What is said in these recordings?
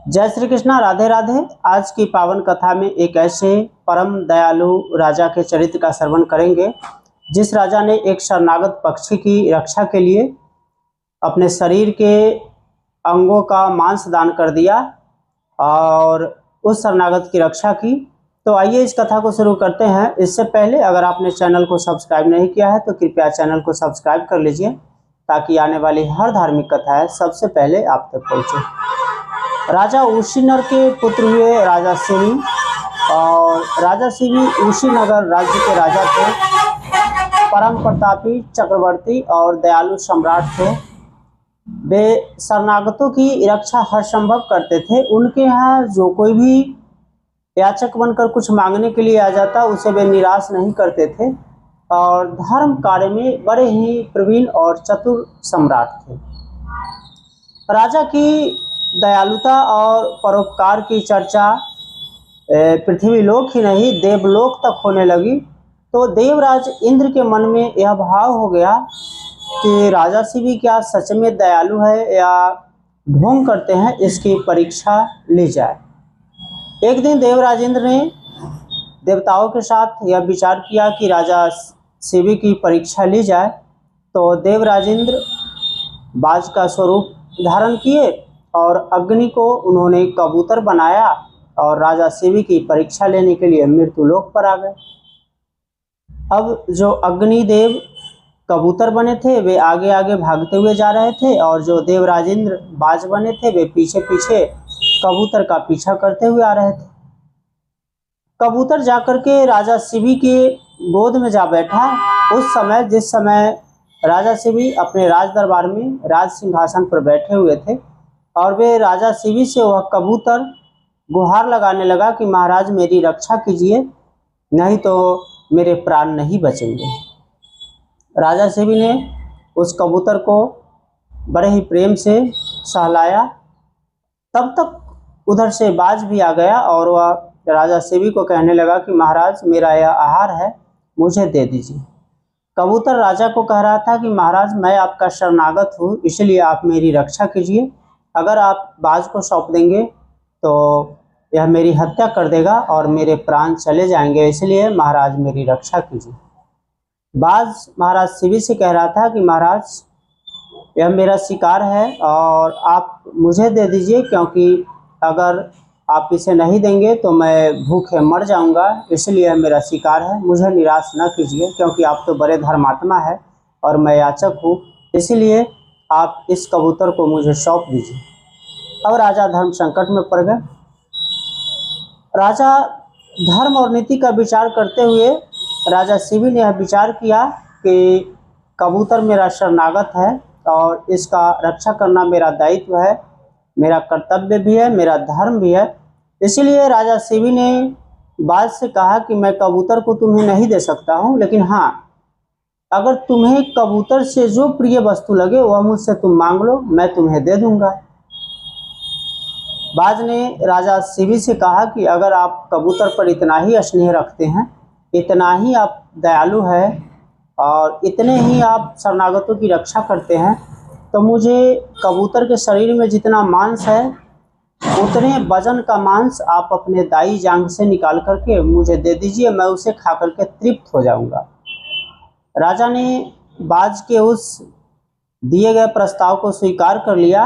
जय श्री कृष्णा, राधे राधे। आज की पावन कथा में एक ऐसे परम दयालु राजा के चरित्र का श्रवण करेंगे जिस राजा ने एक शरणागत पक्षी की रक्षा के लिए अपने शरीर के अंगों का मांस दान कर दिया और उस शरणागत की रक्षा की। तो आइए इस कथा को शुरू करते हैं। इससे पहले अगर आपने चैनल को सब्सक्राइब नहीं किया है तो कृपया चैनल को सब्सक्राइब कर लीजिए ताकि आने वाली हर धार्मिक कथाएं सबसे पहले आप तक पहुँचे। राजा उशीनर के पुत्र हुए राजा सिवी, और राजा सिवी उशीनगर राज्य के राजा थे। परम प्रतापी, चक्रवर्ती और दयालु सम्राट थे। वे शरणागतों की रक्षा हर संभव करते थे। उनके यहाँ जो कोई भी याचक बनकर कुछ मांगने के लिए आ जाता उसे वे निराश नहीं करते थे, और धर्म कार्य में बड़े ही प्रवीण और चतुर सम्राट थे। राजा की दयालुता और परोपकार की चर्चा पृथ्वीलोक ही नहीं देवलोक तक होने लगी। तो देवराज इंद्र के मन में यह भाव हो गया कि राजा सिवी क्या सच में दयालु है या ढोंग करते हैं, इसकी परीक्षा ली जाए। एक दिन देवराज इंद्र ने देवताओं के साथ यह विचार किया कि राजा सिवी की परीक्षा ली जाए। तो देवराज इंद्र बाज का स्वरूप धारण किए और अग्नि को उन्होंने कबूतर बनाया और राजा सिवी की परीक्षा लेने के लिए मृत्युलोक पर आ गए। अब जो अग्निदेव कबूतर बने थे वे आगे आगे भागते हुए जा रहे थे, और जो देवराज इंद्र बाज बने थे वे पीछे पीछे कबूतर का पीछा करते हुए आ रहे थे। कबूतर जाकर के राजा सिवी के गोद में जा बैठा। उस समय जिस समय राजा सिवी अपने राज दरबार में राज सिंहासन पर बैठे हुए थे, और वे राजा सिवी से वह कबूतर गुहार लगाने लगा कि महाराज मेरी रक्षा कीजिए, नहीं तो मेरे प्राण नहीं बचेंगे। राजा सिवी ने उस कबूतर को बड़े ही प्रेम से सहलाया। तब तक उधर से बाज भी आ गया और वह राजा सिवी को कहने लगा कि महाराज मेरा यह आहार है, मुझे दे दीजिए। कबूतर राजा को कह रहा था कि महाराज मैं आपका शरणागत हूँ, इसलिए आप मेरी रक्षा कीजिए। अगर आप बाज को सौंप देंगे तो यह मेरी हत्या कर देगा और मेरे प्राण चले जाएंगे, इसलिए महाराज मेरी रक्षा कीजिए। बाज महाराज सिवी से कह रहा था कि महाराज यह मेरा शिकार है और आप मुझे दे दीजिए, क्योंकि अगर आप इसे नहीं देंगे तो मैं भूखे मर जाऊंगा, इसलिए मेरा शिकार है, मुझे निराश न कीजिए, क्योंकि आप तो बड़े धर्मात्मा है और मैं याचक हूँ, इसीलिए आप इस कबूतर को मुझे सौंप दीजिए। अब राजा धर्म संकट में पड़ गए। राजा धर्म और नीति का विचार करते हुए राजा सिवी ने यह विचार किया कि कबूतर मेरा शरणागत है और इसका रक्षा करना मेरा दायित्व है, मेरा कर्तव्य भी है, मेरा धर्म भी है। इसीलिए राजा सिवी ने बाज से कहा कि मैं कबूतर को तुम्हें नहीं दे सकता हूँ, लेकिन हाँ अगर तुम्हें कबूतर से जो प्रिय वस्तु लगे वह मुझसे तुम मांग लो, मैं तुम्हें दे दूंगा। बाज ने राजा सिवी से कहा कि अगर आप कबूतर पर इतना ही स्नेह रखते हैं, इतना ही आप दयालु हैं और इतने ही आप शरणागतों की रक्षा करते हैं, तो मुझे कबूतर के शरीर में जितना मांस है उतने वजन का मांस आप अपने दाई जांघ से निकाल करके मुझे दे दीजिए, मैं उसे खा करके तृप्त हो जाऊंगा। राजा ने बाज के उस दिए गए प्रस्ताव को स्वीकार कर लिया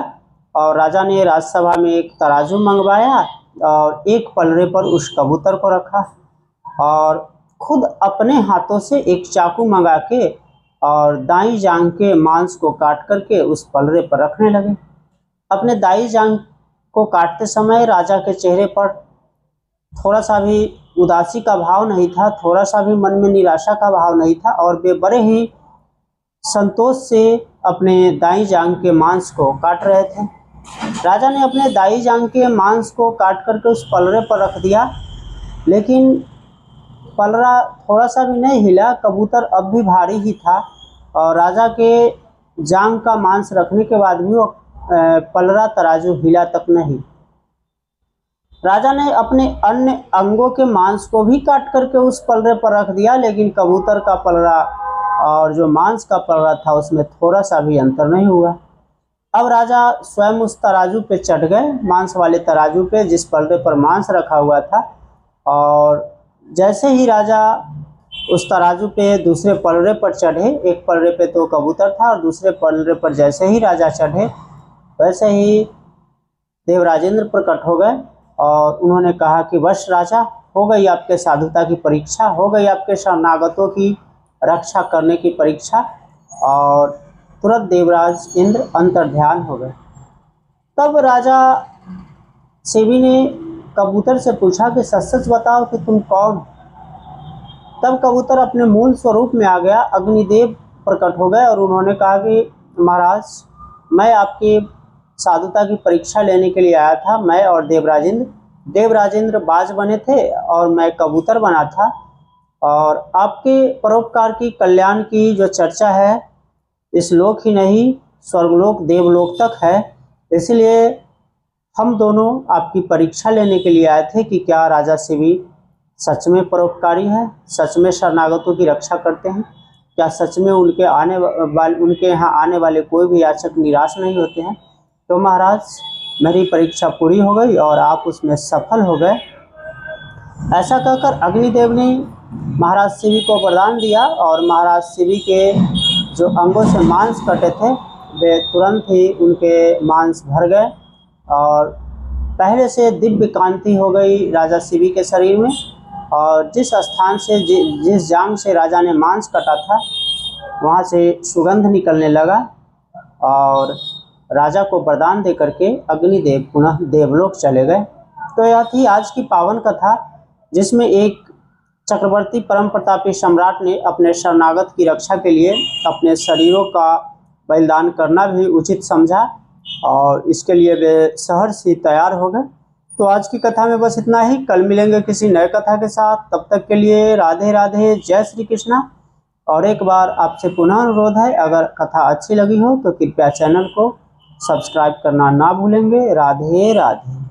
और राजा ने राजसभा में एक तराजू मंगवाया और एक पलड़े पर उस कबूतर को रखा और खुद अपने हाथों से एक चाकू मंगा के और दाई जांघ के मांस को काट करके उस पलड़े पर रखने लगे। अपने दाई जांघ को काटते समय राजा के चेहरे पर थोड़ा सा भी उदासी का भाव नहीं था, थोड़ा सा भी मन में निराशा का भाव नहीं था, और वे बड़े ही संतोष से अपने दाई जांघ के मांस को काट रहे थे। राजा ने अपने दाई जांघ के मांस को काट करके उस पलड़े पर रख दिया, लेकिन पलड़ा थोड़ा सा भी नहीं हिला। कबूतर अब भी भारी ही था और राजा के जांघ का मांस रखने के बाद भी वो पलड़ा तराजू हिला तक नहीं। राजा ने अपने अन्य अंगों के मांस को भी काट करके उस पलड़े पर रख दिया, लेकिन कबूतर का पलड़ा और जो मांस का पलड़ा था उसमें थोड़ा सा भी अंतर नहीं हुआ। अब राजा स्वयं उस तराजू पे चढ़ गए, मांस वाले तराजू पे, जिस पलड़े पर मांस रखा हुआ था। और जैसे ही राजा उस तराजू पे दूसरे पलड़े पर चढ़े, एक पलड़े पे तो कबूतर था और दूसरे पलड़े पर जैसे ही राजा चढ़े, वैसे ही देवराजेंद्र प्रकट हो गए और उन्होंने कहा कि वश राजा, हो गई आपके साधुता की परीक्षा, हो गई आपके शरणागतों की रक्षा करने की परीक्षा। और तुरंत देवराज इंद्र अंतर्ध्यान हो गए। तब राजा सेवी ने कबूतर से पूछा कि सच सच बताओ कि तुम कौन। तब कबूतर अपने मूल स्वरूप में आ गया, अग्निदेव प्रकट हो गए और उन्होंने कहा कि महाराज, मैं आपकी साधुता की परीक्षा लेने के लिए आया था। मैं और देवराजेंद्र बाज बने थे और मैं कबूतर बना था। और आपके परोपकार की, कल्याण की जो चर्चा है, इस लोक ही नहीं स्वर्गलोक देवलोक तक है। इसलिए हम दोनों आपकी परीक्षा लेने के लिए आए थे कि क्या राजा सेवी सच में परोपकारी है, सच में शरणागतों की रक्षा करते हैं, क्या सच में उनके यहाँ आने वाले कोई भी याचक निराश नहीं होते हैं। तो महाराज, मेरी परीक्षा पूरी हो गई और आप उसमें सफल हो गए। ऐसा कहकर अग्निदेव ने महाराज शिवी को वरदान दिया और महाराज शिवी के जो अंगों से मांस कटे थे, वे तुरंत ही उनके मांस भर गए और पहले से दिव्य कांति हो गई राजा शिवी के शरीर में। और जिस स्थान से जिस जांग से राजा ने मांस कटा था, वहाँ से सुगंध निकलने लगा और राजा को वरदान दे करके अग्निदेव पुनः देवलोक चले गए। तो यह थी आज की पावन कथा, जिसमें एक चक्रवर्ती परम प्रतापी सम्राट ने अपने शरणागत की रक्षा के लिए अपने शरीरों का बलिदान करना भी उचित समझा और इसके लिए वे सहर्ष ही तैयार हो गए। तो आज की कथा में बस इतना ही। कल मिलेंगे किसी नए कथा के साथ। तब तक के लिए राधे राधे, जय श्री कृष्णा। और एक बार आपसे पुनः अनुरोध है, अगर कथा अच्छी लगी हो तो कृपया चैनल को सब्सक्राइब करना ना भूलेंगे। राधे राधे।